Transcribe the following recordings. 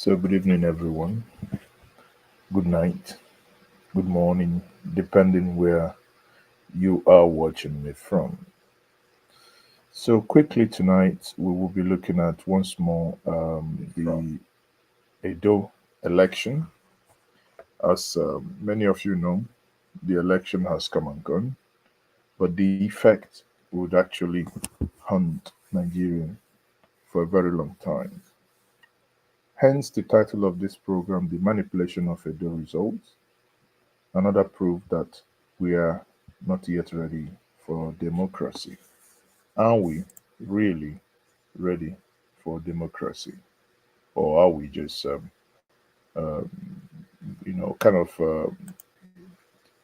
So, good evening, everyone. Good night, good morning, depending where you are watching me from. So, quickly tonight, we will be looking at once more the Edo election. As many of you know, the election has come and gone, but the effect would actually haunt Nigeria for a very long time. Hence, the title of this program, The Manipulation of Edo Results. Another proof that we are not yet ready for democracy. Are we really ready for democracy? Or are we just, kind of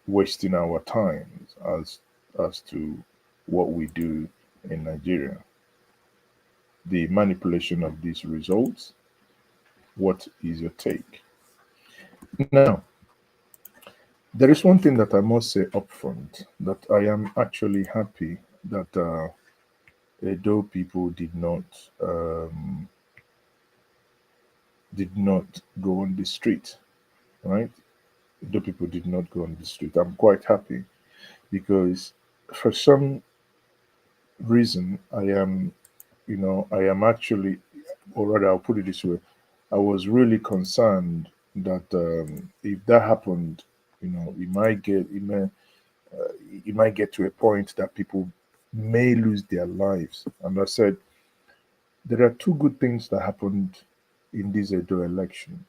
wasting our time as to what we do in Nigeria? The manipulation of these results. What is your take? Now, there is one thing that I must say upfront that I am actually happy that Edo people did not go on the street, right? Edo people did not go on the street. I'm quite happy because for some reason I am actually, or rather, I'll put it this way, I was really concerned that if that happened, it might get to a point that people may lose their lives. And I said there are two good things that happened in this Edo election.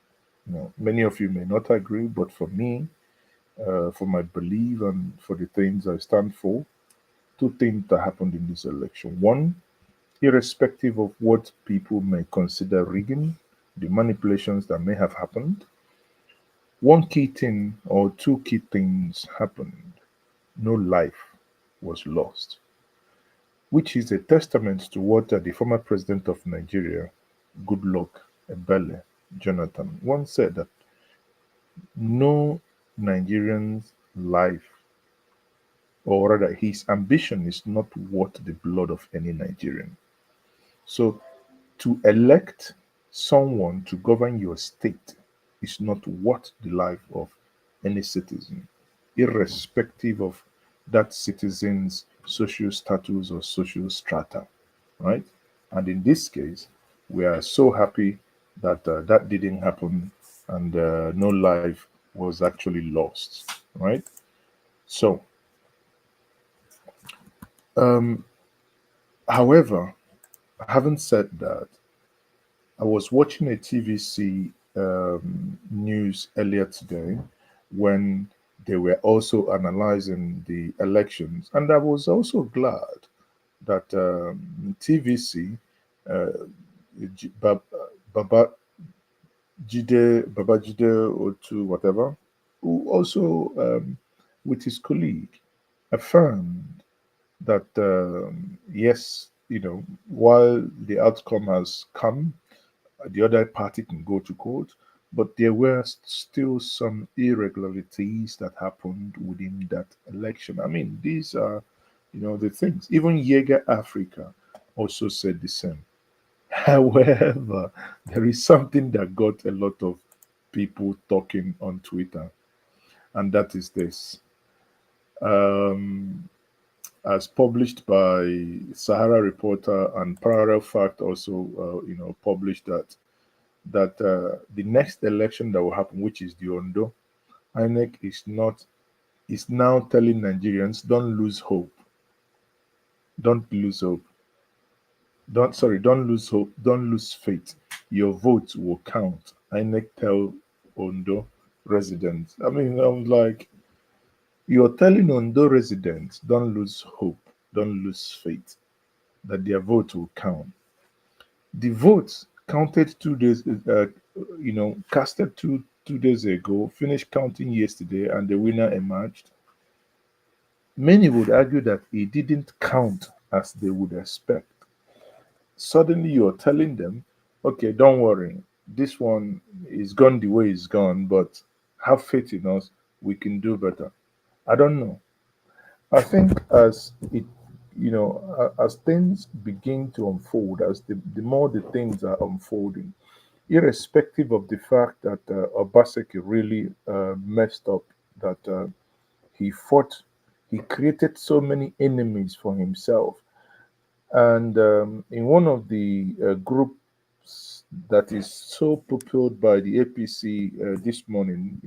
Many of you may not agree, but for me, for my belief and for the things I stand for, two things that happened in this election. One, irrespective of what people may consider rigging, the manipulations that may have happened, one key thing or two key things happened. No life was lost, which is a testament to what the former president of Nigeria, Goodluck Ebele Jonathan, once said that no Nigerian's life, or rather his ambition, is not worth the blood of any Nigerian. So to elect someone to govern your state is not worth the life of any citizen, irrespective of that citizen's social status or social strata, right? And in this case, we are so happy that that didn't happen and no life was actually lost, right? So, um, however, having said that, I was watching a TVC news earlier today when they were also analyzing the elections, and I was also glad that TVC, uh, Baba Babajide Otu, whatever, who also, with his colleague, affirmed that yes, while the outcome has come, the other party can go to court, but there were still some irregularities that happened within that election. I mean, these are, the things. Even Yiaga Africa also said the same. However, there is something that got a lot of people talking on Twitter, and that is this. Um, as published by Sahara Reporter and Parallel Fact also, published that the next election that will happen, which is the Ondo, INEC is now telling Nigerians, don't lose hope, don't lose hope, don't lose hope, don't lose faith. Your vote will count. INEC tell Ondo residents. I mean, I'm like, you're telling Ondo residents, don't lose hope, don't lose faith, that their vote will count. The votes counted 2 days, casted two days ago, finished counting yesterday, and the winner emerged. Many would argue that it didn't count as they would expect. Suddenly, you're telling them, okay, don't worry, this one is gone the way it's gone, but have faith in us, we can do better. I don't know. I think as things begin to unfold, as the more the things are unfolding, irrespective of the fact that Obaseki really messed up, that he fought, he created so many enemies for himself. And in one of the groups that is so propelled by the APC this morning,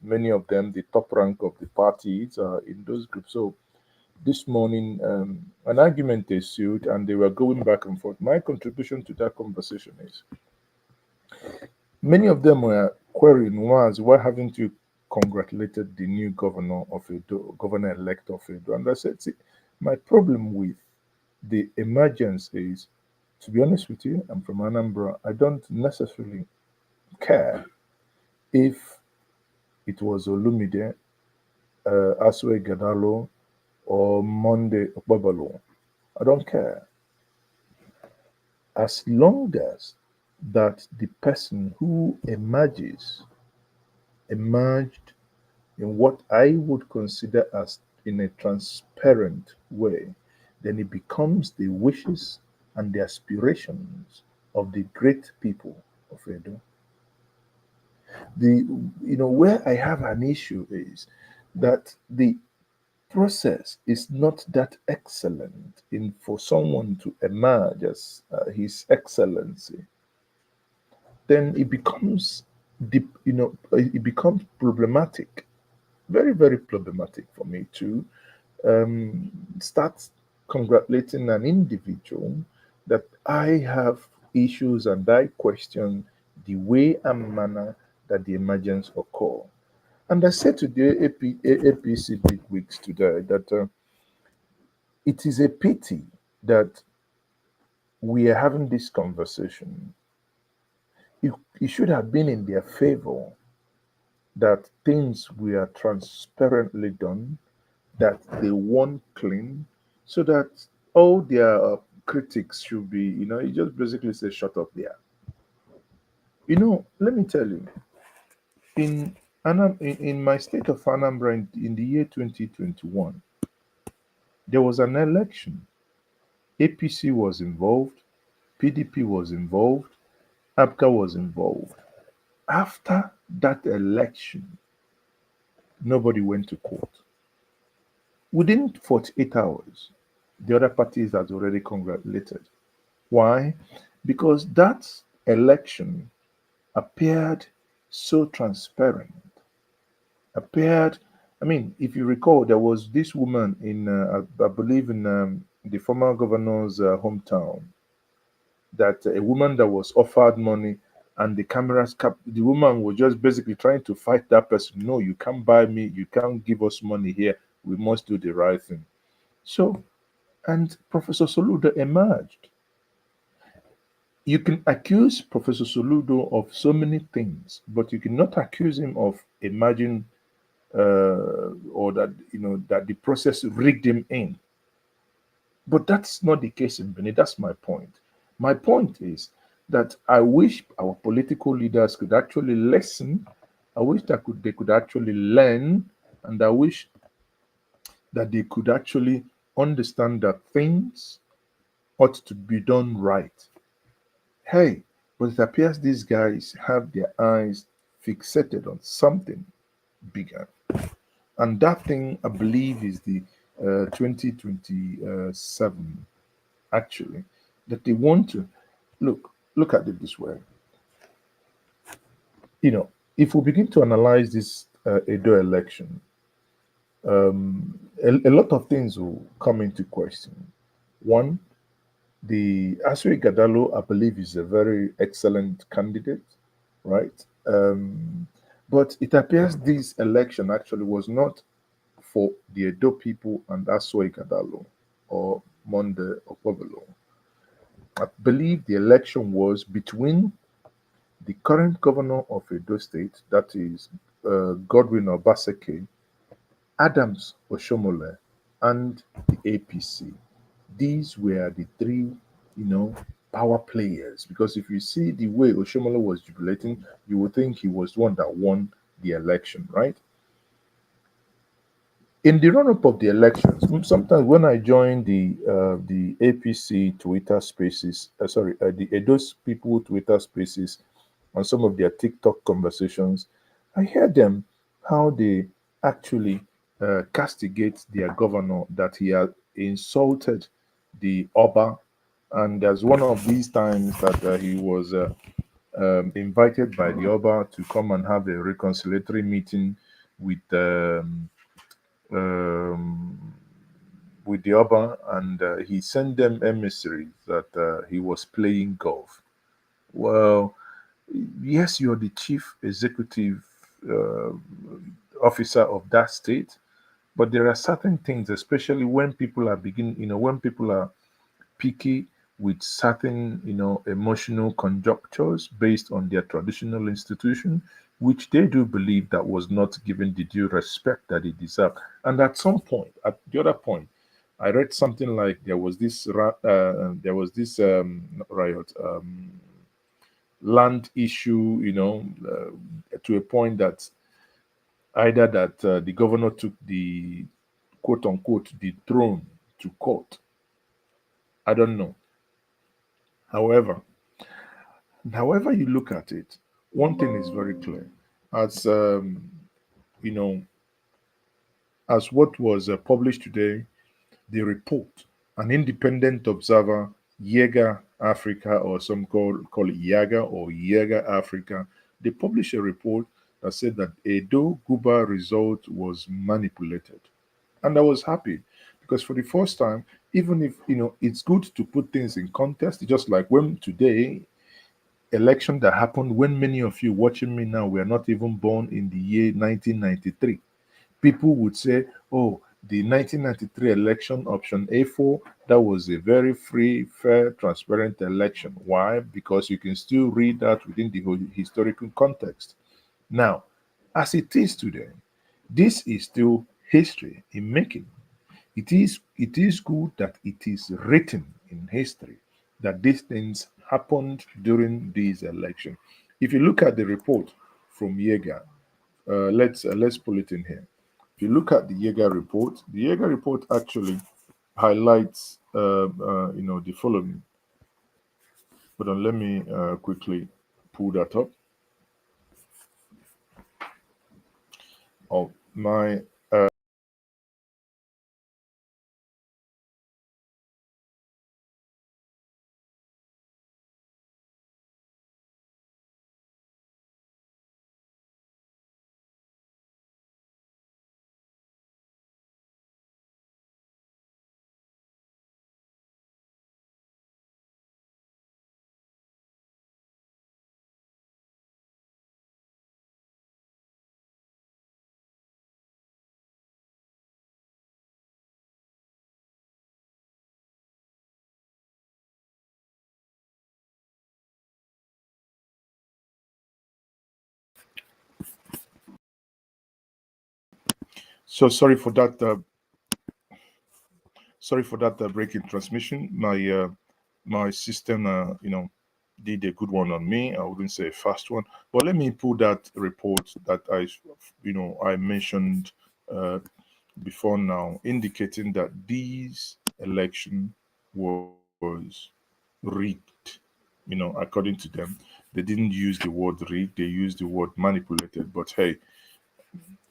many of them, the top rank of the parties, are in those groups. So this morning, an argument ensued and they were going back and forth. My contribution to that conversation is many of them were querying was, why haven't you congratulated the new governor of Edo, governor elect of Edo? And I said, see, my problem with the emergence is, to be honest with you, I'm from Anambra. I don't necessarily care if it was Olumide, Aswe Gadalo, or Monday Okpabalo. I don't care. As long as that the person who emerged in what I would consider as in a transparent way, then it becomes the wishes and the aspirations of the great people of Edo. The where I have an issue is that the process is not that excellent in for someone to emerge as his excellency. Then it becomes deep, it becomes problematic, very very problematic for me to start congratulating an individual that I have issues and I question the way and manner that the emergence occur. And I said to the APC bigwigs today that it is a pity that we are having this conversation. It should have been in their favor that things were transparently done, that they won clean, so that all their critics should be, it just basically say, shut up there. Let me tell you, in in my state of Anambra in the year 2021, there was an election. APC was involved, PDP was involved, APCA was involved. After that election, nobody went to court. Within 48 hours, the other parties has already congratulated. Why? Because that election appeared so transparent. Appeared, I mean, if you recall, there was this woman in, I believe, in the former governor's hometown, that a woman that was offered money and the cameras cap the woman was just basically trying to fight that person. No, you can't buy me, you can't give us money here. We must do the right thing. So, and Professor Soludo emerged. You can accuse Professor Soludo of so many things, but you cannot accuse him of emerging or that that the process rigged him in. But that's not the case in Benin. That's my point. My point is that I wish our political leaders could actually listen. I wish that they could actually learn, and I wish that they could actually understand that things ought to be done right. Hey, but it appears these guys have their eyes fixated on something bigger. And that thing, I believe, is the 2027, actually, that they want to look at it this way. If we begin to analyze this Edo election, a lot of things will come into question. One, the Asri Gadalo, I believe, is a very excellent candidate, right? But it appears this election actually was not for the Edo people and Asoi Gadalo or Monde Okpobolo. I believe the election was between the current governor of Edo State, that is Godwin Obaseki, Adams Oshomole, and the APC. These were the three, power players. Because if you see the way Oshomole was jubilating, you would think he was the one that won the election, right? In the run-up of the elections, sometimes when I join the APC Twitter Spaces, the Edo's people Twitter Spaces, on some of their TikTok conversations, I hear them how they actually castigate their governor that he has insulted the Oba, and there's one of these times that he was invited by the Oba to come and have a reconciliatory meeting with. Um, with the Oba, and he sent them emissaries that he was playing golf. Well, yes, you're the chief executive uh, officer of that state, but there are certain things, especially when people are when people are picky with certain, emotional conjunctures based on their traditional institution, which they do believe that was not given the due respect that it deserved. And at some point, at the other point, I read something like there was this not riot, land issue, to a point that either that the governor took the quote unquote the throne to court. I don't know. However, however you look at it, one thing is very clear. As you know, as what was published today, the report, an independent observer, Yiaga Africa, or some call it Yiaga or Yiaga Africa, they published a report that said that Edo Guber result was manipulated. And I was happy because for the first time, even if it's good to put things in context, just like when today election that happened when many of you watching me now were not even born in the year 1993. People would say, oh, the 1993 election, option A4, that was a very free, fair, transparent election. Why? Because you can still read that within the historical context. Now, as it is today, this is still history in making. It is good that it is written in history that these things happened during these elections. If you look at the report from Yeager, let's pull it in here. If you look at the Yeager report actually highlights the following. But let me quickly pull that up. Oh, my so sorry for that breaking transmission. My system, did a good one on me. I wouldn't say a fast one, but let me pull that report that I mentioned uh, before now, indicating that this election was rigged. According to them, they didn't use the word rigged; they used the word manipulated. But hey,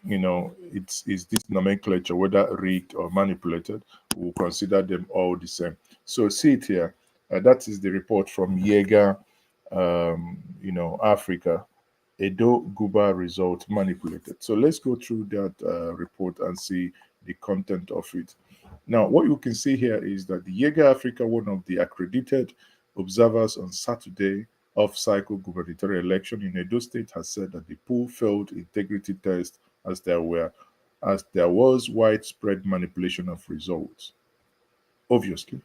it's this nomenclature, whether rigged or manipulated, we'll consider them all the same. So see it here. That is the report from Yeager, Africa. Edo Guba result manipulated. So let's go through that report and see the content of it. Now, what you can see here is that the Yiaga Africa, one of the accredited observers on Saturday off-cycle gubernatorial election in Edo State, has said that the poll failed integrity test as there was widespread manipulation of results. Obviously,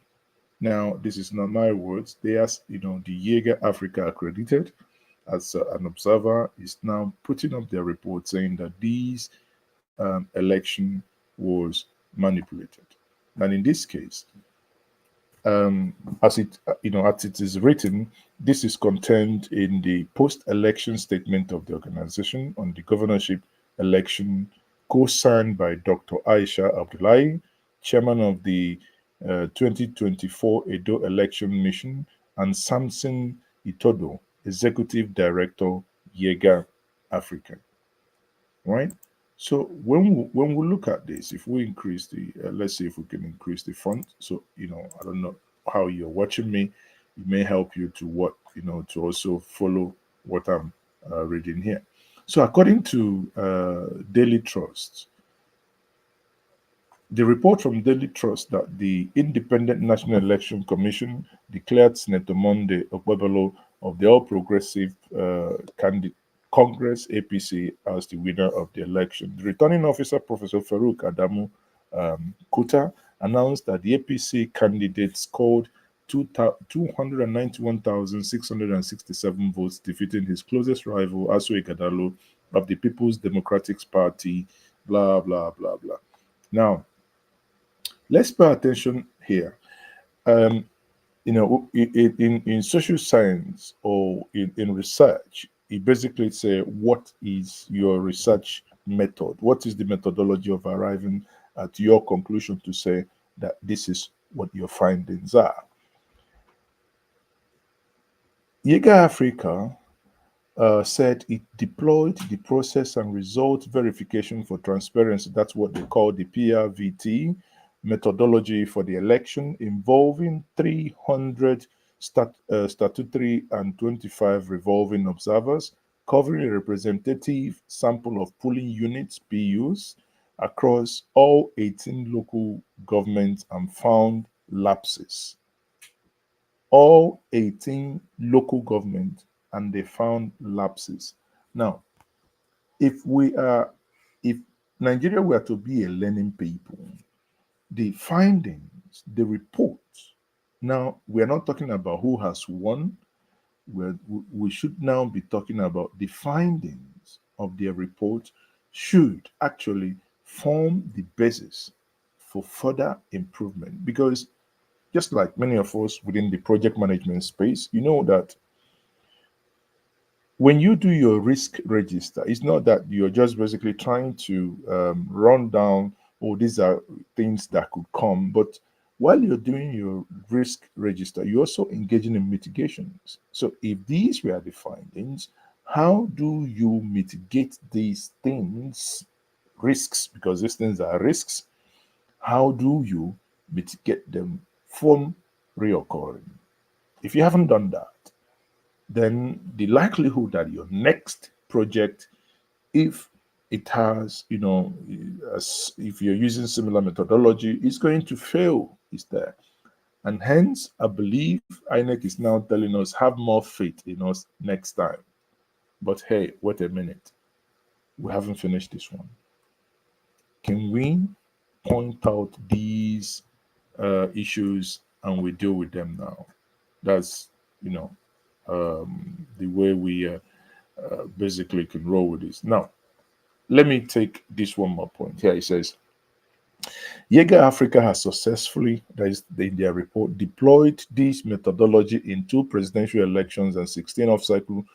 now this is not my words. They asked, the Yiaga Africa accredited as an observer is now putting up their report saying that this election was manipulated. And in this case, um, as it is written, this is contained in the post-election statement of the organization on the governorship election co-signed by Dr. Aisha Abdullahi, chairman of the 2024 Edo Election Mission, and Samson Itodo, executive director, Yiaga Africa. Right? So when we look at this, if we increase the let's see if we can increase the font. So I don't know how you're watching me. It may help you to to also follow what I'm reading here. So according to Daily Trust, the report from Daily Trust that the Independent National Election Commission declared Senator Monday Okpebholo of the All Progressive Congress APC as the winner of the election. The returning officer, Professor Farouk Adamu Kuta, announced that the APC candidate scored 291,667 votes, defeating his closest rival, Aso Igadalo of the People's Democratic Party, blah, blah, blah, blah. Now, let's pay attention here. Um, in social science or in research, it basically say what is your research method? What is the methodology of arriving at your conclusion to say that this is what your findings are? Yiaga Africa said it deployed the process and result verification for transparency. That's what they call the PRVT methodology for the election, involving 300 statutory and 25 revolving observers, covering a representative sample of polling units, PUs, across all 18 local governments and found lapses. All 18 local governments, and they found lapses. Now, if we are, if Nigeria were to be a learning people, the findings, the reports, now we're not talking about who has won, we should now be talking about the findings of their report should actually form the basis for further improvement. Because just like many of us within the project management space, you know that when you do your risk register, it's not that you're just basically trying to run down, oh, these are things that could come, but while you're doing your risk register, you're also engaging in mitigations. So if these were the findings, how do you mitigate these things, risks, because these things are risks? How do you mitigate them from reoccurring? If you haven't done that, then the likelihood that your next project, if it has, if you're using similar methodology, is going to fail is there. And hence, I believe INEC is now telling us have more faith in us next time. But hey, wait a minute. We haven't finished this one. Can we point out these issues and we deal with them now? That's, the way we basically can roll with this. Now, let me take this one more point. Here it says, Yiaga Africa has successfully, that is in their report, deployed this methodology in 2 presidential elections and 16 off-cycle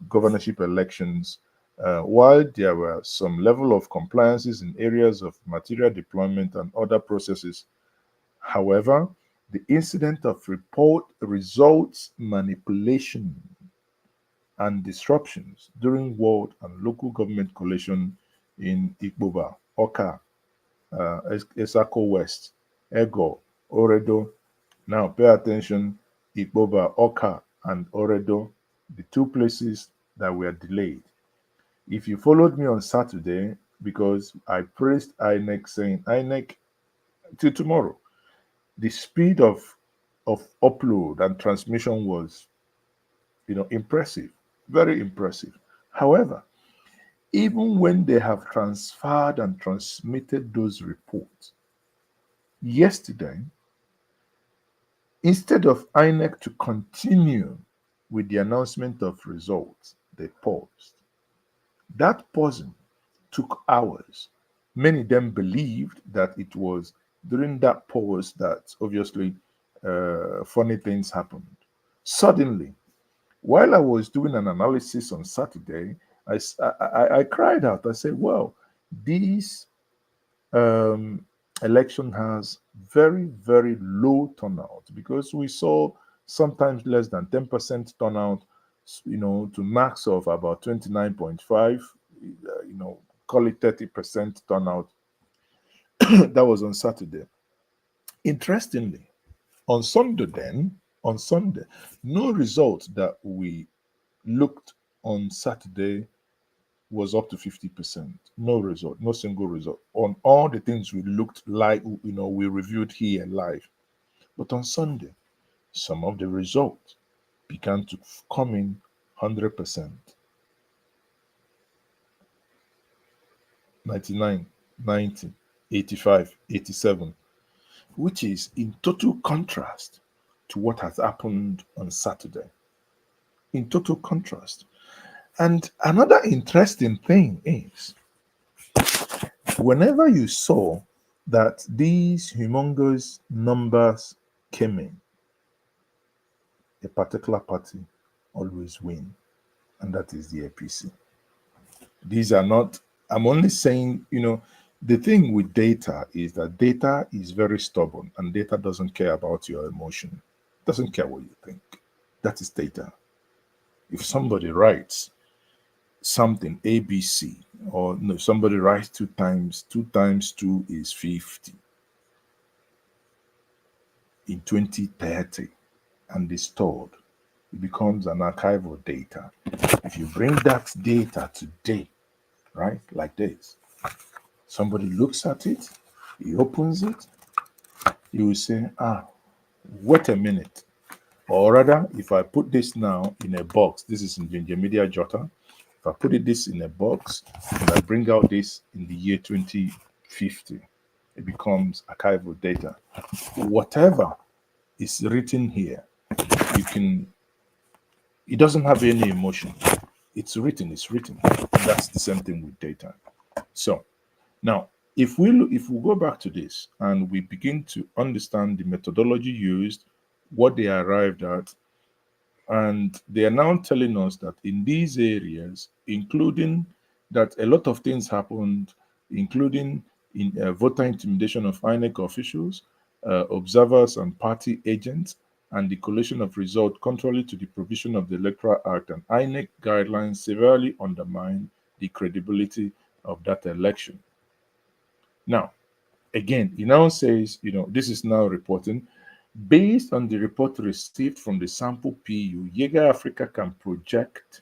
governorship elections. While there were some level of compliances in areas of material deployment and other processes, however, the incident of report results manipulation and disruptions during world and local government collation in Ikpoba, Oka, Esako West, Ego, Oredo. Now pay attention, Ikpoba, Oka, and Oredo, the 2 places that were delayed. If you followed me on Saturday, because I praised INEC saying, INEC, till tomorrow, the speed of upload and transmission was, impressive, very impressive. However, even when they have transferred and transmitted those reports, yesterday, instead of INEC to continue with the announcement of results, they paused. That pausing took hours. Many of them believed that it was during that pause that obviously funny things happened. Suddenly, while I was doing an analysis on Saturday, I cried out. I said, well, This election has very, very low turnout because we saw sometimes less than 10% turnout, to max of about 29.5, call it 30% turnout. That was on Saturday. Interestingly, on Sunday, no result that we looked on Saturday was up to 50%. No result, no single result. On all the things we looked like, we reviewed here live. But on Sunday, some of the results began to come in 100%, 99, 90, 85, 87, which is in total contrast to what has happened on Saturday. In total contrast. And another interesting thing is whenever you saw that these humongous numbers came in, a particular party always win, and that is the APC. These are not, I'm only saying, the thing with data is that data is very stubborn and data doesn't care about your emotion, doesn't care what you think. That is data. If somebody writes something ABC, or no, somebody writes two times two is 50 in 2030 and is stored, it becomes an archival data. If you bring that data today, right, like this, somebody looks at it, he opens it, he will say, wait a minute. Or rather, if I put this now in a box, this is in Njenje Media Jota. If I put this in a box and I bring out this in the year 2050, it becomes archival data. Whatever is written here, it doesn't have any emotion. It's written, it's written. That's the same thing with data. So now, if we go back to this and we begin to understand the methodology used, what they arrived at, and they are now telling us that in these areas, including that a lot of things happened, including in voter intimidation of INEC officials, observers and party agents, and the collation of results contrary to the provision of the Electoral Act and INEC guidelines severely undermine the credibility of that election. Now, again, he now says, this is now reporting. Based on the report received from the sample PU, Yiaga Africa can project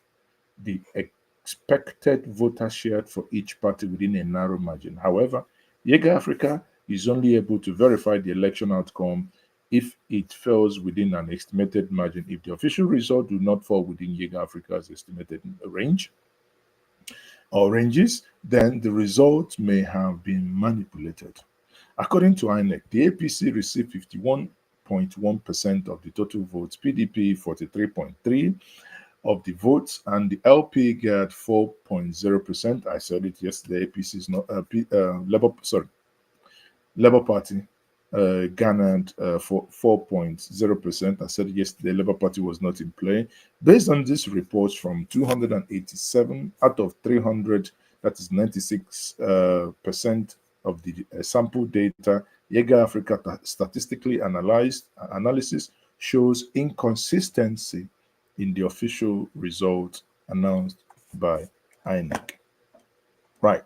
the expected voter share for each party within a narrow margin. However, Yiaga Africa is only able to verify the election outcome if it falls within an estimated margin. If the official result do not fall within Yiaga Africa's estimated range or ranges, then the result may have been manipulated. According to INEC, the APC received 51.1% of the total votes, PDP 43.3% of the votes, and the LP got 4.0%. I said it yesterday. APC is not Labour Party garnered 4.0%. I said yesterday, Labour Party was not in play. Based on this report from 287 out of 300, that is 96% of the sample data, Yiaga Africa statistically analysis shows inconsistency in the official result announced by INEC. Right.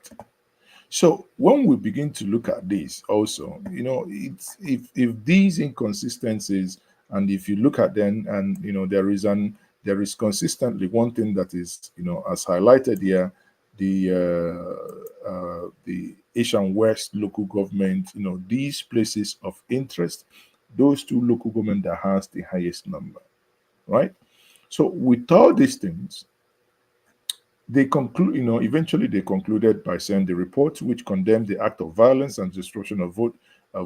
So when we begin to look at this also, it's if these inconsistencies, and if you look at them, and there is consistently one thing that is, as highlighted here, the Asian West local government, these places of interest, those two local government that has the highest number, right? So with all these things, they conclude, eventually they concluded by saying the report, which condemned the act of violence and destruction of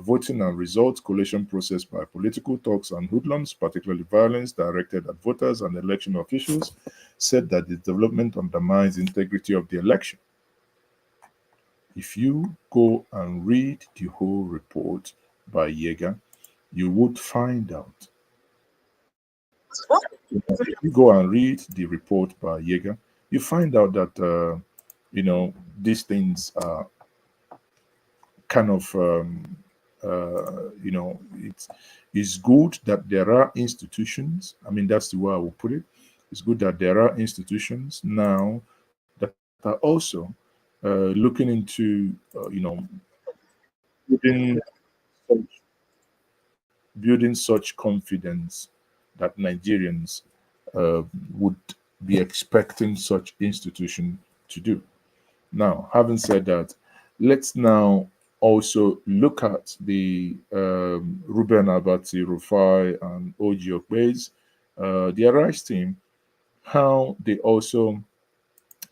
voting and results collation process by political thugs and hoodlums, particularly violence directed at voters and election officials, said that the development undermines the integrity of the election. If you go and read the whole report by Yiaga, you would find out. If you go and read the report by Yiaga, you find out that these things are kind of, it's good that there are institutions. I mean, that's the way I will put it. It's good that there are institutions now that are also looking into, building such, building such confidence that Nigerians would be expecting such institution to do. Now, having said that, let's now also look at the Ruben Abati, Rufai, and Oji Okbe's, the Arise team, how they also,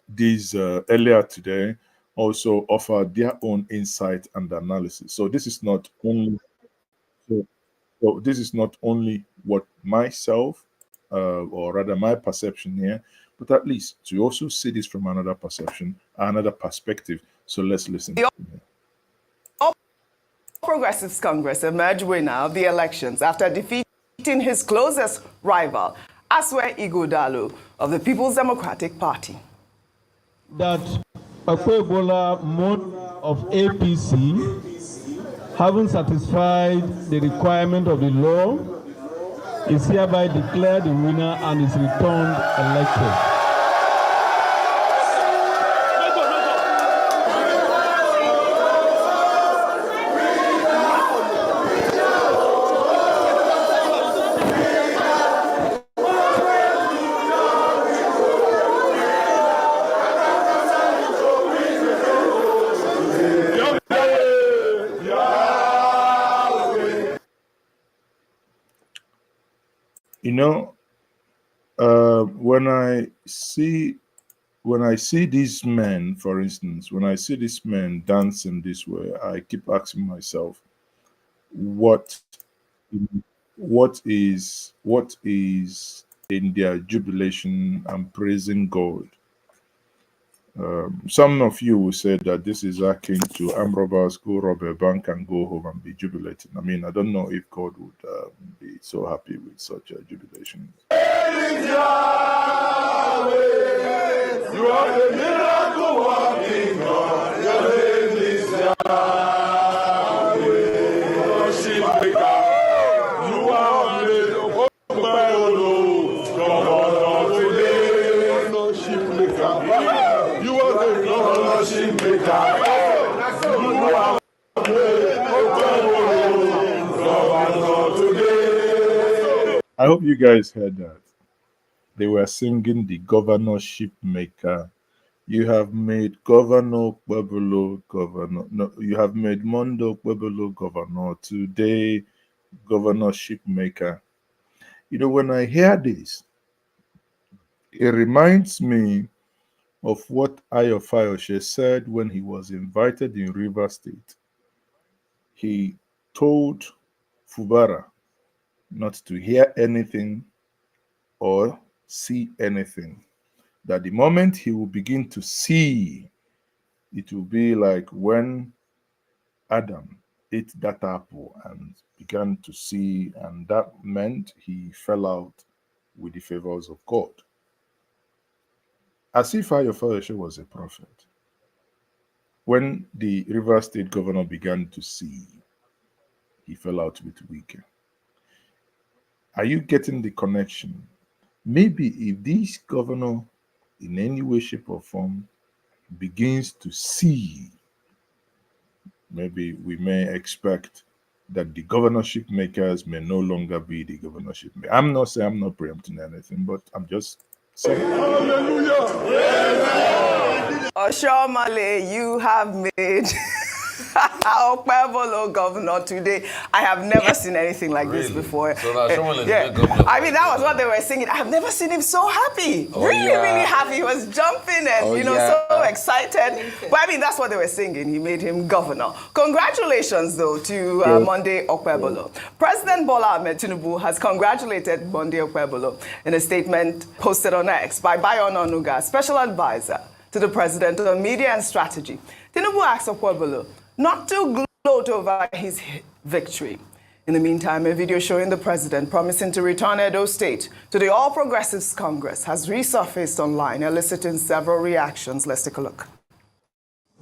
these earlier today, also offer their own insight and analysis. So this is not only so, so this is not only what myself, or rather my perception here, but at least to also see this from another perception, another perspective. So let's listen. The All Progressives Congress emerged winner of the elections after defeating his closest rival, Aswe Ighodalo of the People's Democratic Party. That Akwebola mode of APC, having satisfied the requirement of the law, is hereby declared the winner and is returned elected. When I see these men, for instance, when I see these men dancing this way, I keep asking myself, what is in their jubilation and praising God? Some of you will say that this is akin to armed robbers go rob a bank and go home and be jubilating. I mean, I don't know if God would be so happy with such a jubilation. You are the miracle working God. Your name is Yahweh. Worship maker. You are the governor today. Worship maker. You are the governorship maker. You are the governor today. I hope you guys heard that. They were singing the governorship maker. You have made Governor Pueblo governor. No, you have made Mondo Pueblo governor. Today, governorship maker. When I hear this, it reminds me of what Ayo Fayose said when he was invited in Rivers State. He told Fubara not to hear anything or see anything. That the moment he will begin to see, it will be like when Adam ate that apple and began to see, and that meant he fell out with the favors of God. As if Ayo Fayose was a prophet. When the Rivers State governor began to see, he fell out with wicked. Are you getting the connection? Maybe if this governor, in any way, shape, or form, begins to see, maybe we may expect that the governorship makers may no longer be the governorship makers. I'm not saying, I'm not preempting anything, but I'm just saying. Hallelujah! Oshomale, you have made Okpebolo governor today. I have never seen anything like this before. So Oshomale is a good governor. I mean, that was what they were singing. I have never seen him so happy. Really happy. He was jumping and, so excited. But I mean, that's what they were singing. He made him governor. Congratulations, though, to Monday Okpebolo. President Bola Ahmed Tinubu has congratulated Monday Okpebolo in a statement posted on X by Bayon Onuga, special advisor to the president on media and strategy. Tinubu asked Okpebolo not to gloat over his victory. In the meantime, a video showing the president promising to return Edo State to the All Progressives Congress has resurfaced online, eliciting several reactions. Let's take a look.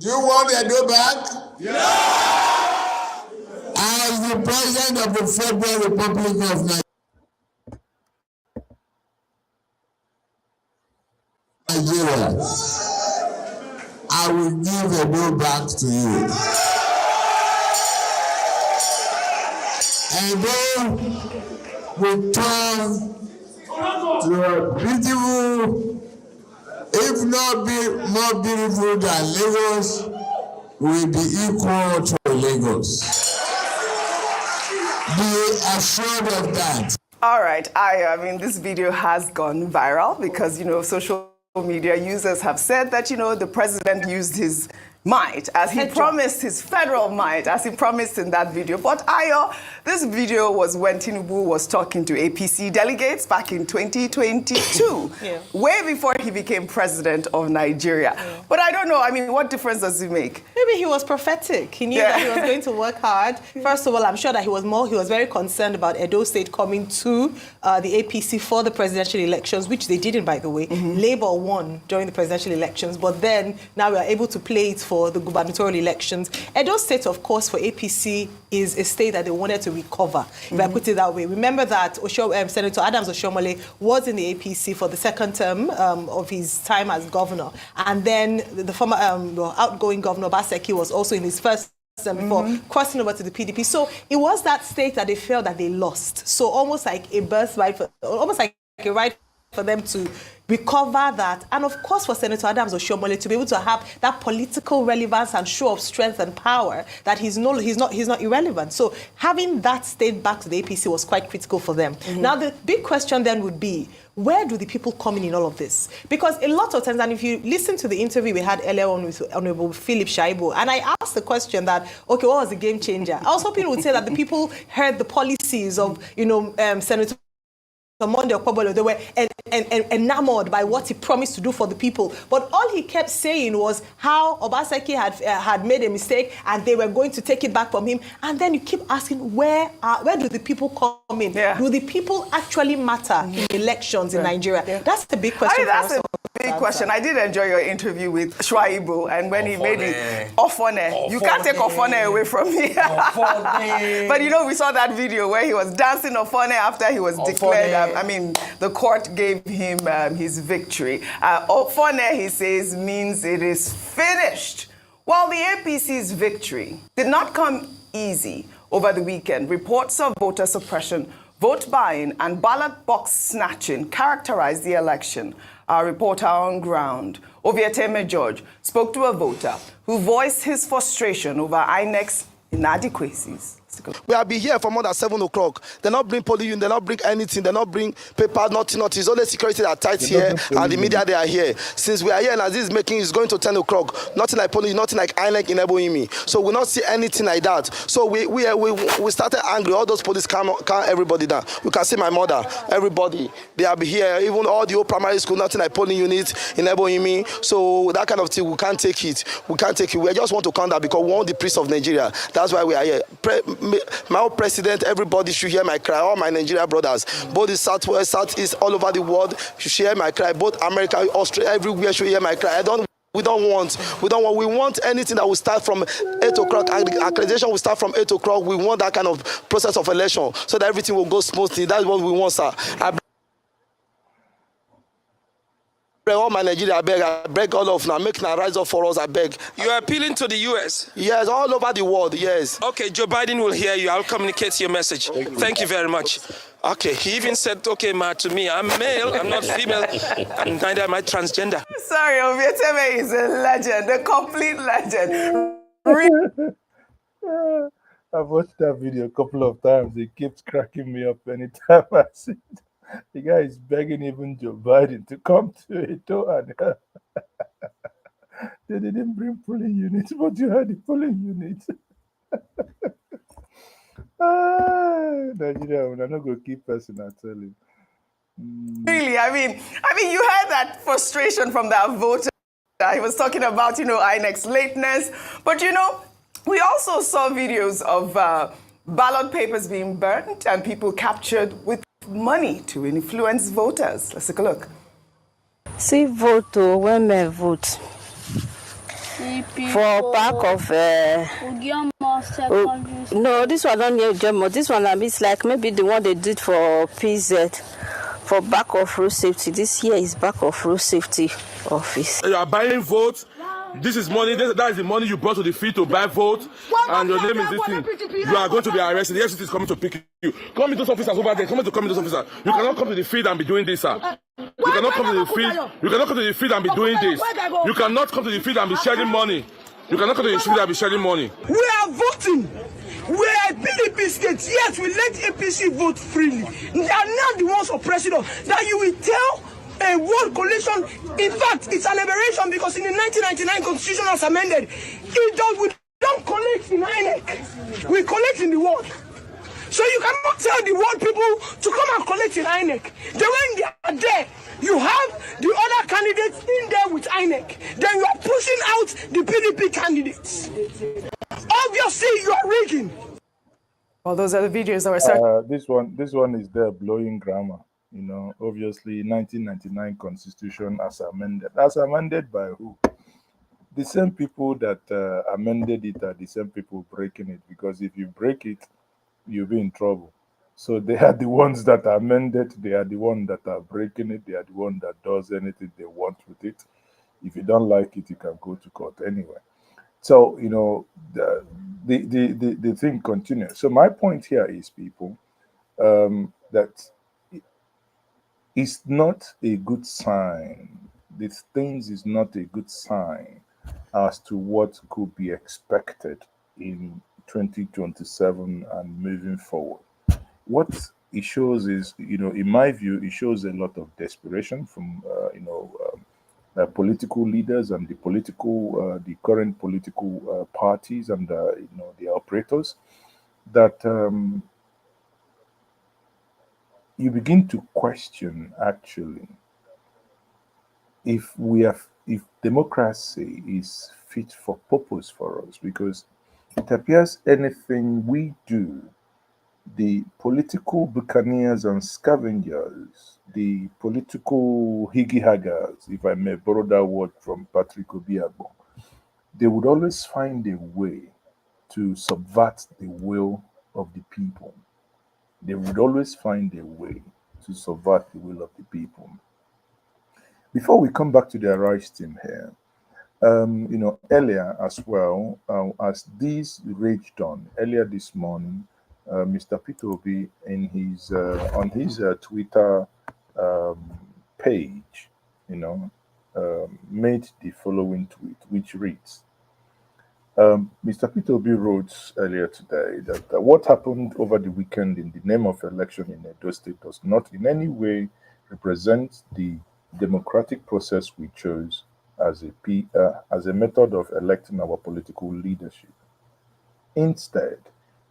Do you want Edo back? Yeah! As the President of the Federal Republic of Nigeria, I will give Edo back to you. Edo will turn to a beautiful, if not more beautiful than Lagos, will be equal to Lagos. Be assured of that. All right, I mean, this video has gone viral because, social media users have said that, the president used his might, as he promised, his federal might, as he promised in that video. But Ayo, this video was when Tinubu was talking to APC delegates back in 2022, way before he became president of Nigeria. Yeah. But I don't know, I mean, what difference does it make? Maybe he was prophetic. He knew that he was going to work hard. First of all, I'm sure that he was very concerned about Edo State coming to the APC for the presidential elections, which they didn't, by the way. Labour won during the presidential elections, but then now we are able to play it for the gubernatorial elections. Edo State, of course, for APC is a state that they wanted to recover, if I put it that way. Remember that Senator Adams Oshiomhole was in the APC for the second term of his time as governor. And then the former outgoing governor, Obaseki, was also in his first before crossing over to the PDP. So it was that state that they felt that they lost. So almost like a birthright, almost like a right for them to recover that, and of course for Senator Adams Oshiomhole to be able to have that political relevance and show of strength and power that he's not irrelevant. So having that state back to the APC was quite critical for them. Now the big question then would be, where do the people come in all of this? Because a lot of times, and if you listen to the interview we had earlier on with Honorable Philip Shaibu, and I asked the question that, okay, what was the game changer? I was hoping he would say that the people heard the policies of, Senator Monday Okpobolo, they were enamored by what he promised to do for the people. But all he kept saying was how Obaseki had made a mistake and they were going to take it back from him. And then you keep asking, where do the people come in? Do the people actually matter in elections in Nigeria? That's the big question. That's a big question. I did enjoy your interview with Shaibu, and when he made it Ofone. You can't take Ofone away from me. But we saw that video where he was dancing Ofone after he was declared. I mean, the court gave him his victory. Ofone, he says, means it is finished. While the APC's victory did not come easy over the weekend, reports of voter suppression, vote buying, and ballot box snatching characterized the election. Our reporter on ground, Obieteme George, spoke to a voter who voiced his frustration over INEC's inadequacies. We have been here for more than 7 o'clock. They not bring police, they not bring anything, they not bring paper, nothing. It's only security that are tight here, and the media they are here. Since we are here and as this is making, it's going to 10 o'clock. Nothing like police, nothing like INEC in Eboimi. So we not see anything like that. So we started angry. All those police calm everybody down. You can see my mother, everybody. They are here. Even all the old primary school, nothing like polling units in Eboimi. So that kind of thing, we can't take it. We can't take it. We just want to calm down because we want the peace of Nigeria. That's why we are here. My own president, everybody should hear my cry. All my Nigeria brothers, both the Southwest, Southeast, all over the world should hear my cry. Both America, Australia, everywhere should hear my cry. We want anything that will start from 8 o'clock. Accreditation will start from 8 o'clock. We want that kind of process of election so that everything will go smoothly. That's what we want, sir. All my Nigeria, I beg all of now, make now rise up for us, I beg. You are appealing to the U.S.? Yes, all over the world, yes. Okay, Joe Biden will hear you. I'll communicate your message. Thank you very much. Okay, he even said, okay, ma, to me, I'm male, I'm not female, and neither am I transgender. Sorry, Obieteme is a legend, a complete legend. I've watched that video a couple of times. It keeps cracking me up anytime I see it. The guy is begging even Joe Biden to come to it, and they didn't bring polling units, but you had the polling units. Nigeria, I'm not going to keep person, I tell you. Really, I mean, you heard that frustration from that voter. He was talking about, INEC's lateness, but we also saw videos of ballot papers being burnt and people captured with money to influence voters. Let's take a look. See, vote when men vote. for back of no, this one not near German. This one is like maybe the one they did for PZ for back of road safety. This here is back of road safety office. You are buying votes. This is money. That is the money you brought to the field to buy votes, and your name is this thing. You are going to be arrested. The FCT is coming to pick you. Come with those officers over there. Come to those officers. You cannot come to the field and be doing this, sir. You cannot come to the field. You cannot come to the field and be doing this. You cannot come to the field and be sharing money. You cannot come to the field and be sharing money. We are voting. We are PDP states. Yes, we let APC vote freely. They are not the ones oppressing us. That you will tell a world coalition. In fact, it's an aberration because in the 1999 Constitution as amended, we don't collect in INEC. We collect in the world. So you cannot tell the world people to come and collect in INEC. Then when they are there, you have the other candidates in there with INEC. Then you are pushing out the PDP candidates. Obviously, you are rigging. Well, those are the videos that were this one is there blowing grammar. You know, obviously 1999 Constitution as amended by who? The same people that amended it are the same people breaking it, because if you break it, you'll be in trouble. So they are the ones that amended, they are the ones that are breaking it, they are the one that does anything they want with it. If you don't like it, you can go to court anyway. So, you know, the thing continues. So my point here is, people, that it's not a good sign. These things is not a good sign as to what could be expected in 2027 and moving forward. What it shows is, you know, in my view, it shows a lot of desperation from, political leaders and the current political parties and, the operators, that you begin to question, actually, if democracy is fit for purpose for us, because it appears anything we do, the political buccaneers and scavengers, the political higgy-haggers, if I may borrow that word from Patrick Obiagbo, they would always find a way to subvert the will of the people. They would always find a way to subvert the will of the people. Before we come back to the Arise team here, earlier as well, as this raged on, earlier this morning, Mr. Peter Obi, in his on his Twitter page, made the following tweet, which reads, Mr. Peter Obi wrote earlier today that what happened over the weekend in the name of election in Edo State does not in any way represent the democratic process we chose as a method of electing our political leadership. Instead,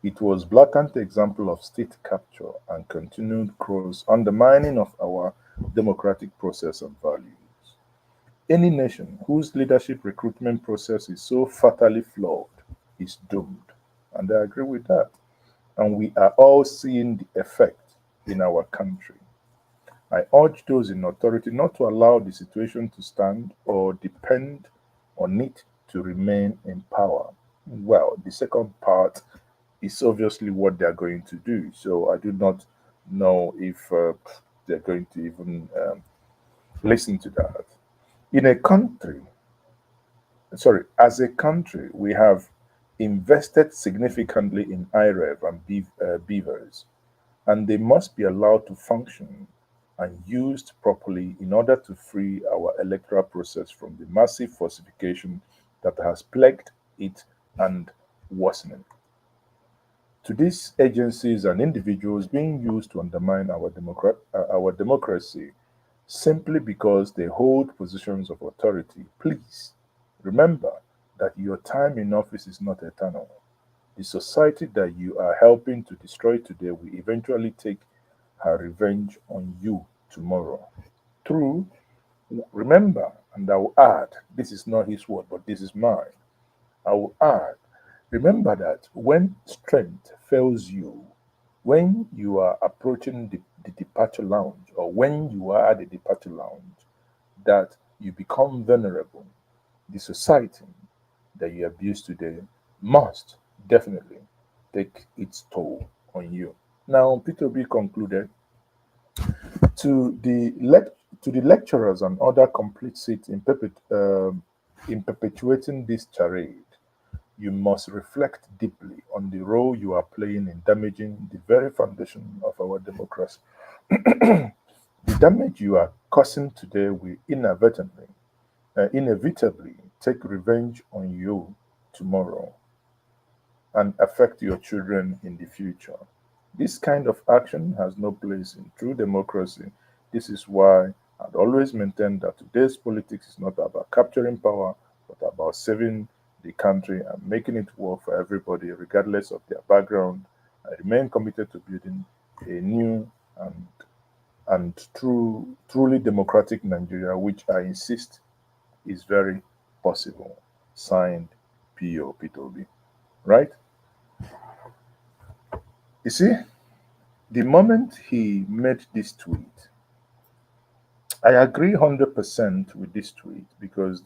it was blatant example of state capture and continued gross undermining of our democratic process and values. Any nation whose leadership recruitment process is so fatally flawed is doomed. And I agree with that. And we are all seeing the effect in our country. I urge those in authority not to allow the situation to stand or depend on it to remain in power. Well, the second part is obviously what they're going to do. So I do not know if they're going to even listen to that. As a country, we have invested significantly in IREV and beavers, and they must be allowed to function and used properly in order to free our electoral process from the massive falsification that has plagued it and worsening. To these agencies and individuals being used to undermine our democracy simply because they hold positions of authority, please remember that your time in office is not eternal. The society that you are helping to destroy today will eventually take her revenge on you tomorrow. True, remember, and I will add, this is not his word, but this is mine. I will add, remember that when strength fails you, when you are approaching the departure lounge, or when you are at the departure lounge, that you become vulnerable. The society that you abuse today must definitely take its toll on you. Now, Peter B concluded to to the lecturers and other complicit in perpetuating this charade. You must reflect deeply on the role you are playing in damaging the very foundation of our democracy. The damage you are causing today will inevitably take revenge on you tomorrow and affect your children in the future. This kind of action has no place in true democracy. This is why I'd always maintain that today's politics is not about capturing power, but about saving the country and making it work for everybody, regardless of their background. I remain committed to building a new and truly democratic Nigeria, which I insist is very possible. Signed, P.O. Pitobi. Right? You see, the moment he made this tweet, I agree 100% with this tweet because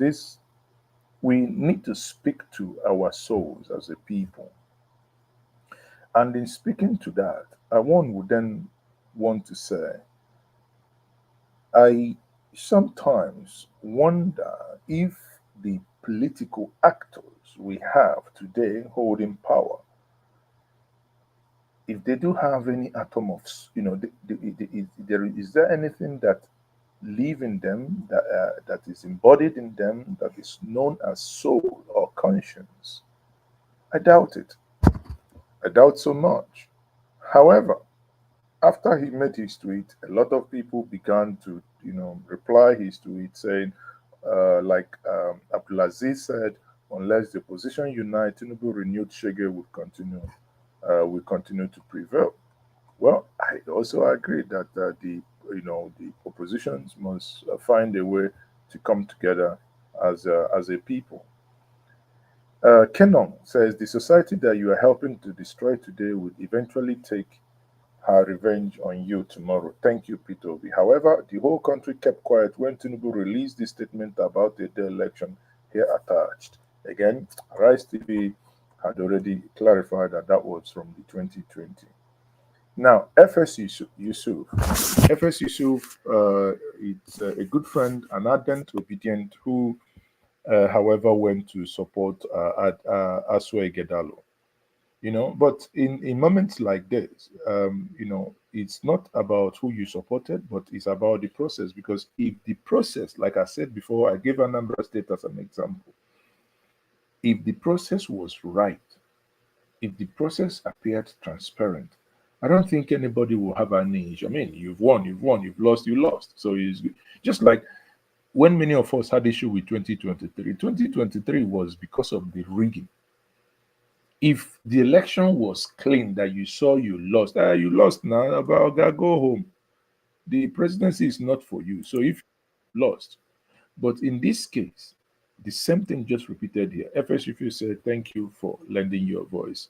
we need to speak to our souls as a people. And in speaking to that, one would then want to say, I sometimes wonder if the political actors we have today holding power, if they do have any atom of, is there anything that live in them that is embodied in them that is known as soul or conscience? I doubt it. I doubt so much. However, after he made his tweet, a lot of people began to, reply his tweet saying, Abdulaziz said, unless the opposition unite, Tinubu renewed Shege will continue to prevail. Well, I also agree that the oppositions must find a way to come together as a people. Kenon says the society that you are helping to destroy today will eventually take her revenge on you tomorrow. Thank you, Peter Obi. However, the whole country kept quiet when Tinubu released this statement about the election here attached. Again, Rise TV had already clarified that that was from the 2020. Now, FS Yusuf. FS Yusuf is a good friend, an ardent, obedient, who, however, went to support Asue Gedalo. But in moments like this, it's not about who you supported, but it's about the process. Because if the process, like I said before, I gave Anambra State as an example. If the process was right, if the process appeared transparent, I don't think anybody will have any issue. I mean, you've won, you've lost, you lost. So it's just like when many of us had issue with 2023. 2023 was because of the rigging. If the election was clean, that you saw you lost, you lost now, about go home. The presidency is not for you. So if you lost, but in this case, the same thing just repeated here. FSUFU said, thank you for lending your voice.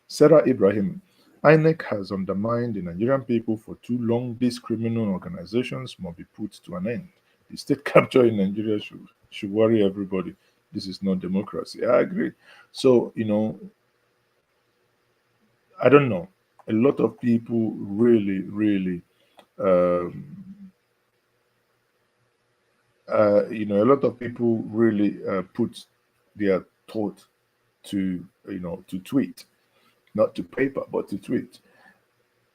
Sarah Ibrahim, INEC has undermined the Nigerian people for too long. These criminal organizations must be put to an end. The state capture in Nigeria should worry everybody. This is not democracy. I agree. So, I don't know. A lot of people really, really, a lot of people really put their thought to, to tweet, not to paper, but to tweet.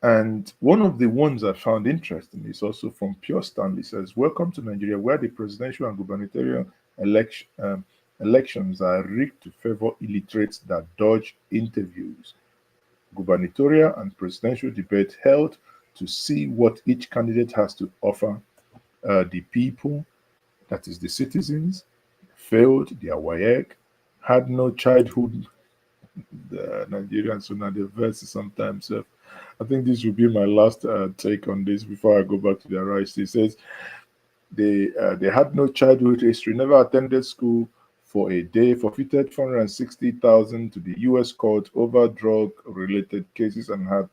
And one of the ones I found interesting is also from Pure Stanley. Says, welcome to Nigeria, where the presidential and gubernatorial elections are rigged to favor illiterates that dodge interviews. Gubernatorial and presidential debate held to see what each candidate has to offer the people, that is the citizens, failed their WAEC, had no childhood. The Nigerians, so now the verse sometimes. I think this will be my last take on this before I go back to the Rise. It says they had no childhood history, never attended school for a day, forfeited 460,000 to the U.S. court over drug-related cases, and had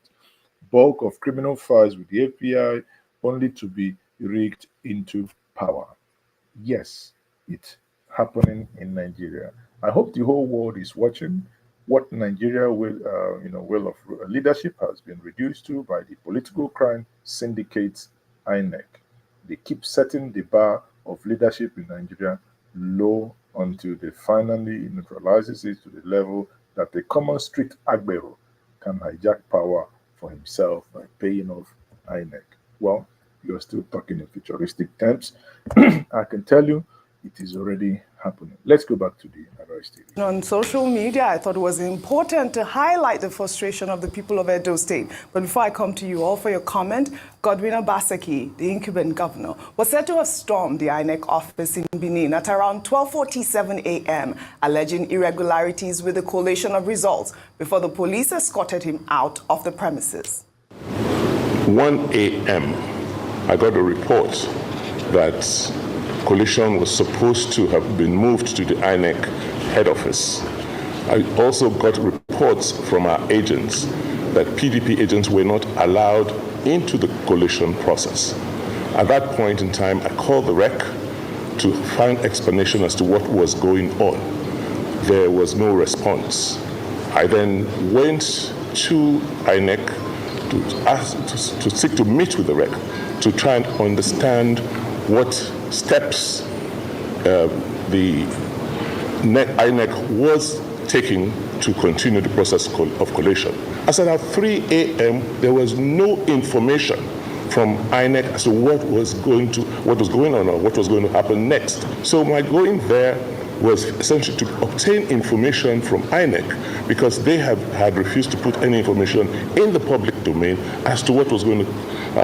bulk of criminal files with the FBI, only to be rigged into power. Yes, it's happening in Nigeria. I hope the whole world is watching what Nigeria will of leadership has been reduced to by the political crime syndicates INEC. They keep setting the bar of leadership in Nigeria low until they finally neutralizes it to the level that the common street Agbero can hijack power for himself by paying off INEC. Well, you're still talking in futuristic terms. I can tell you it is already happening. Let's go back to the arrest. On social media, I thought it was important to highlight the frustration of the people of Edo State. But before I come to you all for your comment, Godwin Obaseki, the incumbent governor, was said to have stormed the INEC office in Benin at around 12:47 a.m., alleging irregularities with the collation of results before the police escorted him out of the premises. 1 a.m., I got a report that collation was supposed to have been moved to the INEC head office. I also got reports from our agents that PDP agents were not allowed into the collation process. At that point in time, I called the REC to find explanation as to what was going on. There was no response. I then went to INEC to seek to meet with the REC to try and understand what steps the INEC was taking to continue the process of collation. As at 3 a.m., there was no information from INEC as to what was going on or what was going to happen next. So my going there was essentially to obtain information from INEC because they had refused to put any information in the public domain as to what was going to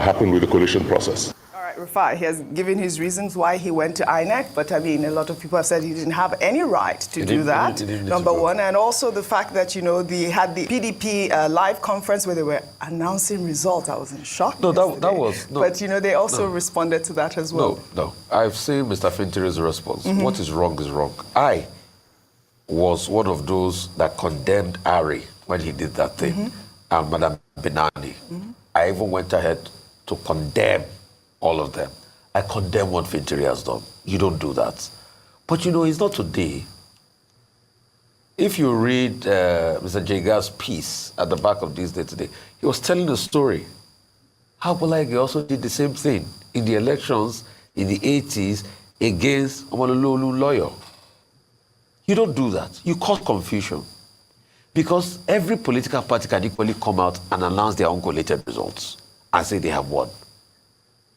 happen with the collation process. Rufai, he has given his reasons why he went to INEC, but I mean, a lot of people have said he didn't have any right to do that, number one. And also the fact that, they had the PDP live conference where they were announcing results. I was in shock. No, that was... No, but, they also responded to that as well. No. I've seen Mr. Finteri's response. Mm-hmm. What is wrong is wrong. I was one of those that condemned Ari when he did that thing, and Madam Benani. Mm-hmm. I even went ahead to condemn all of them. I condemn what Fintiri has done. You don't do that. But it's not today. If you read Mr. Jega's piece at the back of this day today, he was telling a story. How Bolage also did the same thing in the elections in the 80s against Omalulu lawyer. You don't do that. You cause confusion. Because every political party can equally come out and announce their own collated results and say they have won.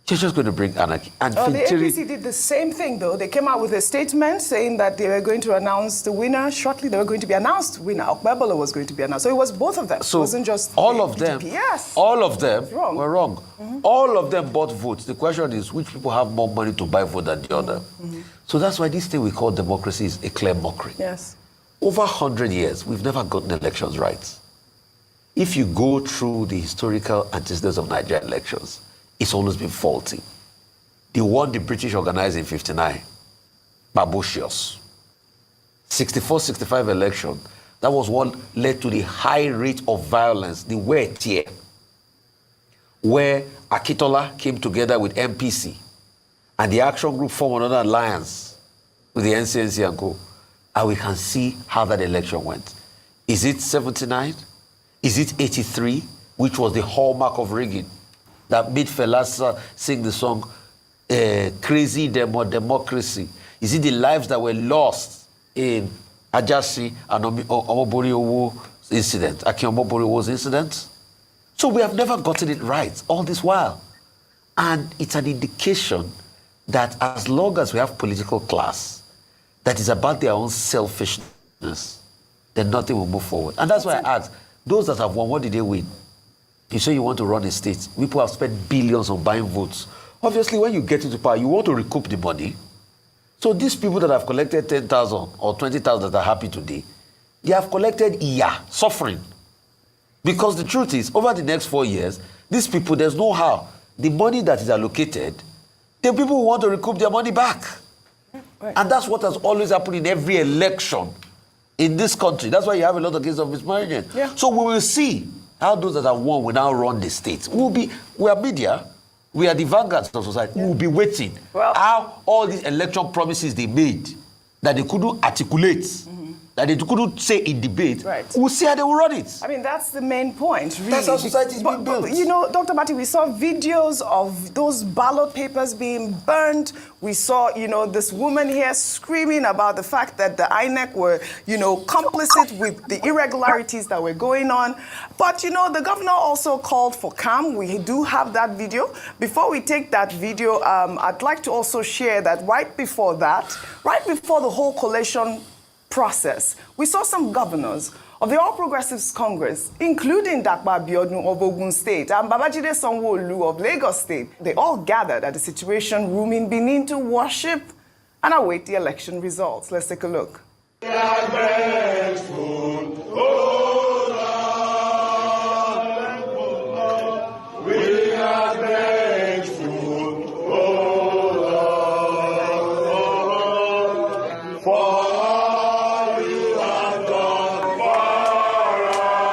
You're just going to bring anarchy. And the APC did the same thing, though. They came out with a statement saying that they were going to announce the winner shortly. They were going to be announced winner. Okbebolo was going to be announced. So it was both of them. So it wasn't just all of them. Yes. All of them were wrong. Mm-hmm. All of them bought votes. The question is, which people have more money to buy vote than the other? Mm-hmm. So that's why this thing we call democracy is a clear mockery. Yes. Over 100 years, we've never gotten elections right. If you go through the historical antecedents of Nigerian elections, it's always been faulty. The one the British organized in 59, Babocious. 64-65 election, that was what led to the high rate of violence, the wet year, where Akitola came together with MPC, and the action group formed another alliance with the NCNC and co. And we can see how that election went. Is it 79? Is it 83, which was the hallmark of rigging? That made Felasa sing the song, Crazy Democracy. Is it the lives that were lost in Ajasi and Omobori incident, Aki Omobori incident? So we have never gotten it right all this while. And it's an indication that as long as we have political class that is about their own selfishness, then nothing will move forward. And that's why I ask, those that have won, what did they win? You say you want to run a state. People have spent billions on buying votes. Obviously, when you get into power, you want to recoup the money. So these people that have collected 10,000 or 20,000 that are happy today, they have collected suffering. Because the truth is, over the next 4 years, these people, there's no how. The money that is allocated, the people who want to recoup their money back. Right. And that's what has always happened in every election in this country. That's why you have a lot of cases of mismanagement. Yeah. So we will see how those that have won will now run the state. We are media, we are the vanguards of society. We will be waiting how all these election promises they made that they couldn't articulate that they couldn't say in debate, right, we'll see how they will run it. I mean, that's the main point, really. That's how society is being built. You know, Dr. Bati, we saw videos of those ballot papers being burned. We saw, you know, this woman here screaming about the fact that the INEC were, you know, complicit with the irregularities that were going on. But, you know, the governor also called for calm. We do have that video. Before we take that video, I'd like to also share that right before the whole collation process, we saw some governors of the All Progressives Congress, including Dakpa Abiodun of Ogun State and Babajide Sanwo-Olu of Lagos State. They all gathered at the Situation Room in Benin to worship and await the election results. Let's take a look. We are grateful, oh Lord. We are grateful, oh Lord, for all you have done for us.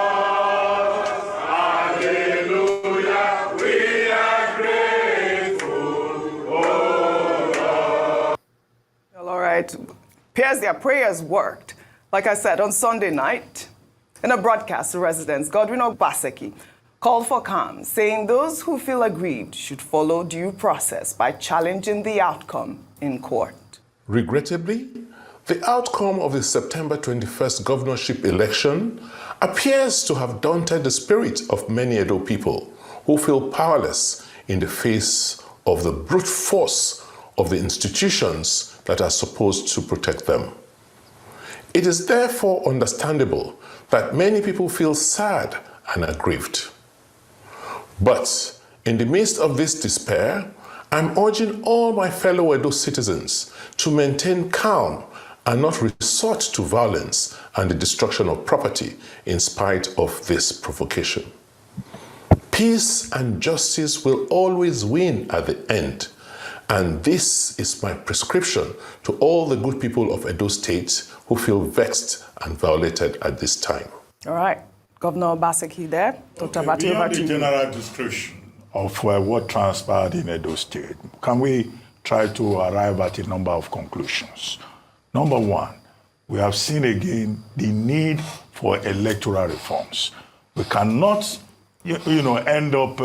Hallelujah, we are grateful, oh Lord. Well, all right. Appears their prayers worked. Like I said, on Sunday night, in a broadcast to residents, Godwin Obaseki called for calm, saying those who feel aggrieved should follow due process by challenging the outcome in court. Regrettably, the outcome of the September 21st governorship election appears to have daunted the spirit of many Edo people who feel powerless in the face of the brute force of the institutions that are supposed to protect them. It is therefore understandable that many people feel sad and aggrieved. But in the midst of this despair, I'm urging all my fellow Edo citizens to maintain calm and not resort to violence and the destruction of property in spite of this provocation. Peace and justice will always win at the end. And this is my prescription to all the good people of Edo State who feel vexed and violated at this time. All right. Governor Obaseki there. Dr. Bati, over to you. The general description of what transpired in Edo State. Can we try to arrive at a number of conclusions? Number one, we have seen again the need for electoral reforms. We cannot, end up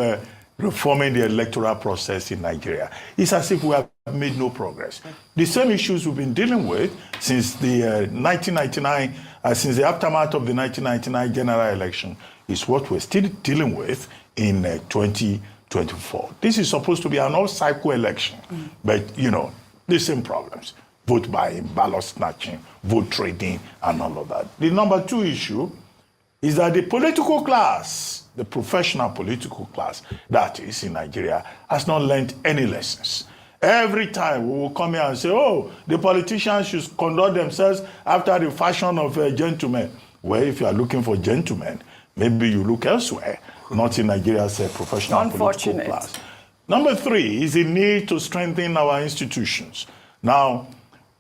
reforming the electoral process in Nigeria. It's as if we have made no progress. The same issues we've been dealing with since the 1999, since the aftermath of the 1999 general election is what we're still dealing with in 2024. This is supposed to be an all-cycle election, but, the same problems. Vote buying, ballot snatching, vote trading, and all of that. The number two issue is that the political class, the professional political class, that is in Nigeria, has not learned any lessons. Every time we will come here and say, oh, the politicians should conduct themselves after the fashion of gentlemen. Well, if you are looking for gentlemen, maybe you look elsewhere, not in Nigeria's professional political class. Number three is the need to strengthen our institutions. Now,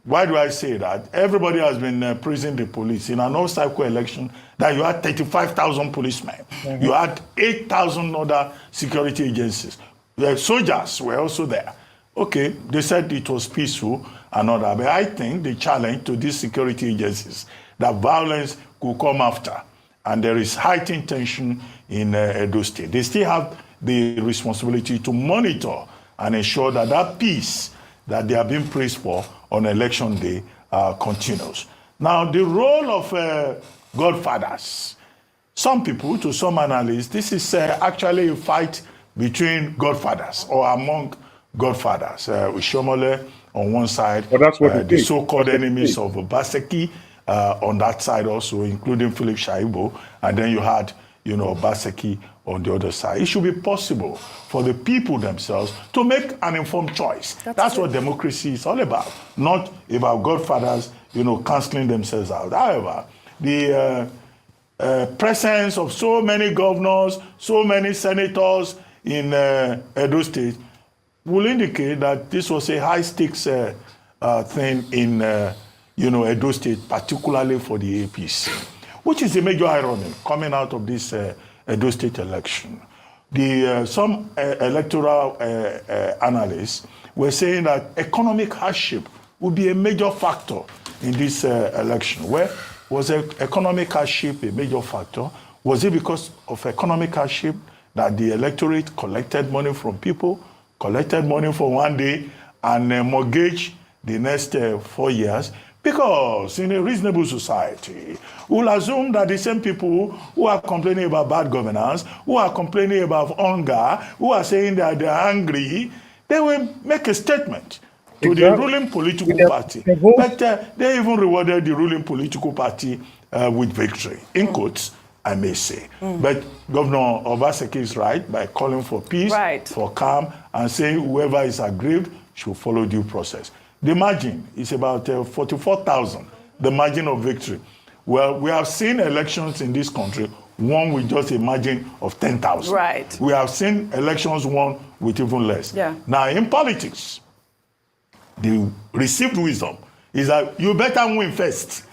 why do I say that? Everybody has been praising the police. In an all-cycle election, that you had 35,000 policemen. You had 8,000 other security agencies. The soldiers were also there. Okay, they said it was peaceful and all that. But I think the challenge to these security agencies, that violence could come after. And there is heightened tension in Edo State. They still have the responsibility to monitor and ensure that that peace that they are being praised for on election day continues. Now, the role of godfathers. Some people, to some analysts, this is actually a fight between godfathers or among godfathers. Ushomole on one side, the so-called enemies of Obaseki on that side also, including Philip Shaibu, and then you had, Obaseki on the other side. It should be possible for the people themselves to make an informed choice. That's what democracy is all about, not about godfathers, cancelling themselves out. However, the presence of so many governors, so many senators in Edo State will indicate that this was a high-stakes thing in Edo State, particularly for the APC, which is a major irony coming out of this Edo State election. Some electoral analysts were saying that economic hardship would be a major factor in this election, where Was economic hardship a major factor? Was it because of economic hardship that the electorate collected money from people, collected money for one day, and mortgaged the next 4 years? Because in a reasonable society, we'll assume that the same people who are complaining about bad governance, who are complaining about hunger, who are saying that they're angry, they will make a statement to the ruling political party. But they even rewarded the ruling political party with victory, in quotes, I may say. But Governor Obaseki is right by calling for peace, for calm, and saying whoever is aggrieved should follow due process. The margin is about 44,000, the margin of victory. Well, we have seen elections in this country won with just a margin of 10,000. Right. We have seen elections won with even less. Yeah. Now, in politics, the received wisdom is that you better win first.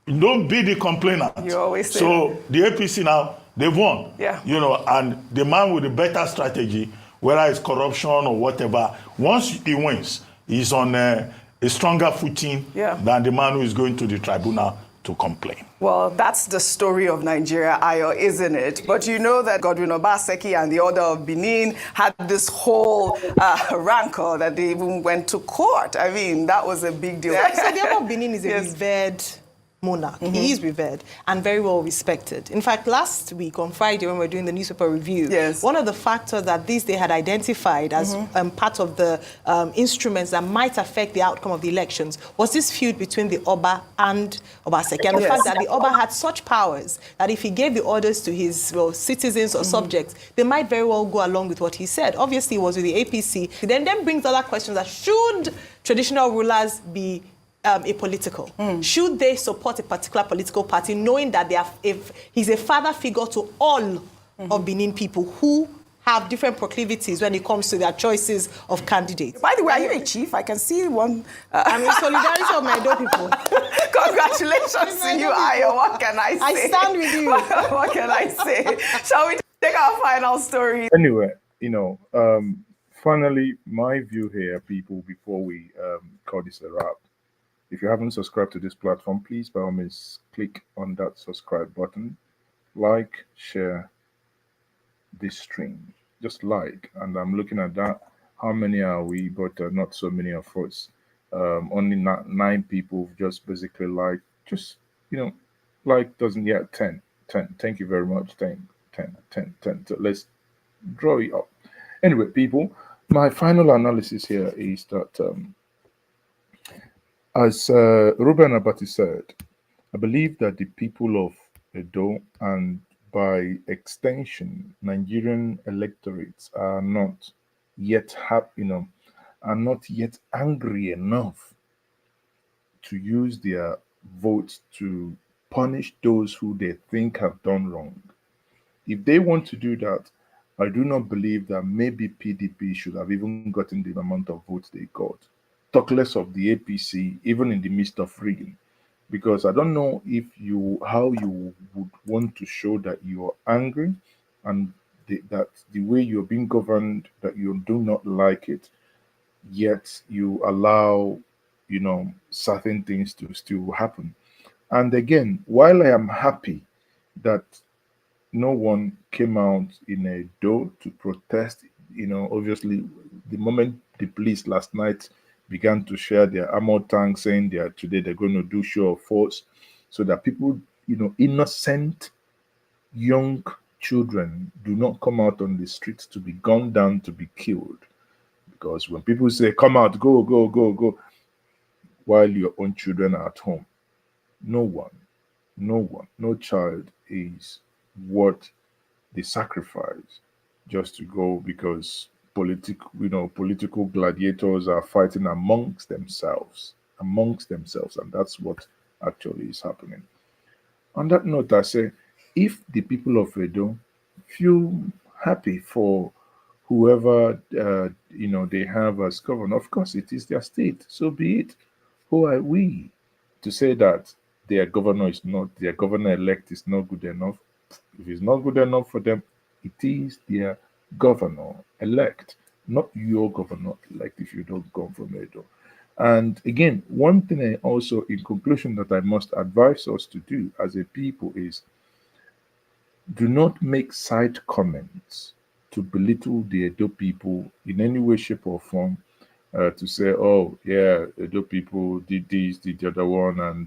Don't be the complainant. You always say so the APC now, they've won. Yeah. You know, and the man with the better strategy, whether it's corruption or whatever, once he wins, he's on a stronger footing than the man who is going to the tribunal to complain. Well, that's the story of Nigeria, Ayo, isn't it? But you know that Godwin Obaseki and the Order of Benin had this whole rancor that they even went to court. I mean, that was a big deal. So the Order of Benin is a revered monarch. He is revered and very well respected. In fact, last week on Friday when we were doing the newspaper review, one of the factors that they had identified as part of the instruments that might affect the outcome of the elections was this feud between the Oba and Obaseki. And the fact that the Oba had such powers that if he gave the orders to his citizens or subjects, they might very well go along with what he said. Obviously, it was with the APC. It then brings other questions that should traditional rulers be apolitical? Should they support a particular political party, knowing that if he's a father figure to all of Benin people who have different proclivities when it comes to their choices of candidates? By the way, are you a chief? I can see one. I'm in solidarity of my Edo people. Congratulations to you, Ayo. What can I say? I stand with you. What can I say? Shall we take our final story? Anyway, you know, finally, my view here, people, before we call this a wrap. If you haven't subscribed to this platform, please, by all means, click on that subscribe button. Like, share this stream. Just like. And I'm looking at that. How many are we? But not so many of us. Only 9 people just basically like. Just, you know, like doesn't yet 10. 10. Thank you very much. 10. So let's draw it up. Anyway, people, my final analysis here is that as Ruben Abati said, I believe that the people of Edo and by extension Nigerian electorates are not yet happy, are not yet angry enough to use their votes to punish those who they think have done wrong. If they want to do that, I do not believe that maybe PDP should have even gotten the amount of votes they got. Talk less of the APC, even in the midst of rigging, because I don't know how you would want to show that you are angry and that the way you're being governed, that you do not like it, yet you allow, certain things to still happen. And again, while I am happy that no one came out in a door to protest, obviously the moment the police last night began to share their armored tanks, saying today they're going to do show of force, so that people, innocent young children do not come out on the streets to be gunned down, to be killed. Because when people say, come out, go, go, go, go, while your own children are at home, no child is worth the sacrifice just to go because political gladiators are fighting amongst themselves, and that's what actually is happening. On that note, I say, if the people of Edo feel happy for whoever they have as governor, of course it is their state, so be it. Who are we to say that their governor-elect is not good enough? If it's not good enough for them, it is their governor-elect, not your governor-elect if you don't come from Edo. And again, one thing I also, in conclusion, that I must advise us to do as a people is do not make side comments to belittle the Edo people in any way, shape, or form. To say, oh, yeah, Edo people did this, did the other one, and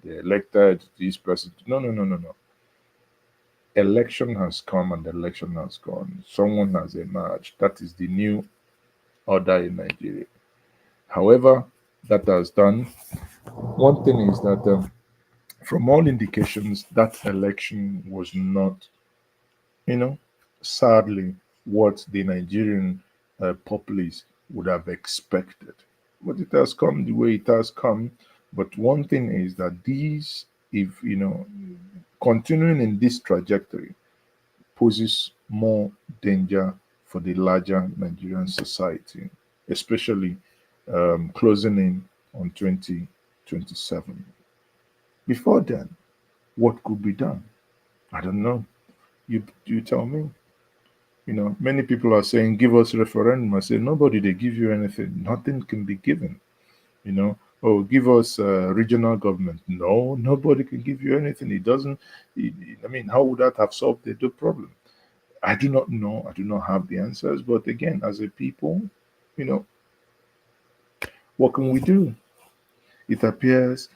they elected this person. No, no, no, no, no. Election has come and the election has gone. Someone has emerged. That is the new order in Nigeria. However, that has done, one thing is that from all indications, that election was not, sadly, what the Nigerian populace would have expected. But it has come the way it has come. But one thing is that these, if continuing in this trajectory, poses more danger for the larger Nigerian society, especially closing in on 2027. Before then, what could be done? I don't know. You tell me. Many people are saying, give us referendum. I say, nobody, they give you anything. Nothing can be given. Oh, give us regional government. No, nobody can give you anything. It doesn't, I mean, how would that have solved the problem? I do not know. I do not have the answers. But again, as a people, what can we do? It appears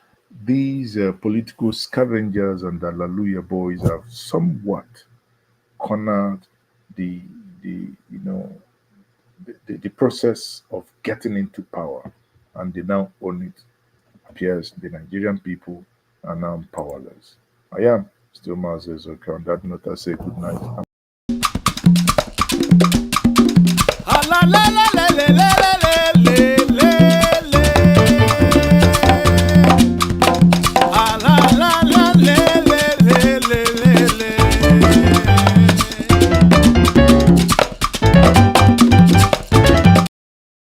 these political scavengers and the Hallelujah boys have somewhat cornered the the process of getting into power, and they now own it. Appears the Nigerian people are now powerless. I am still Moses. Okay, on that note, I say good night.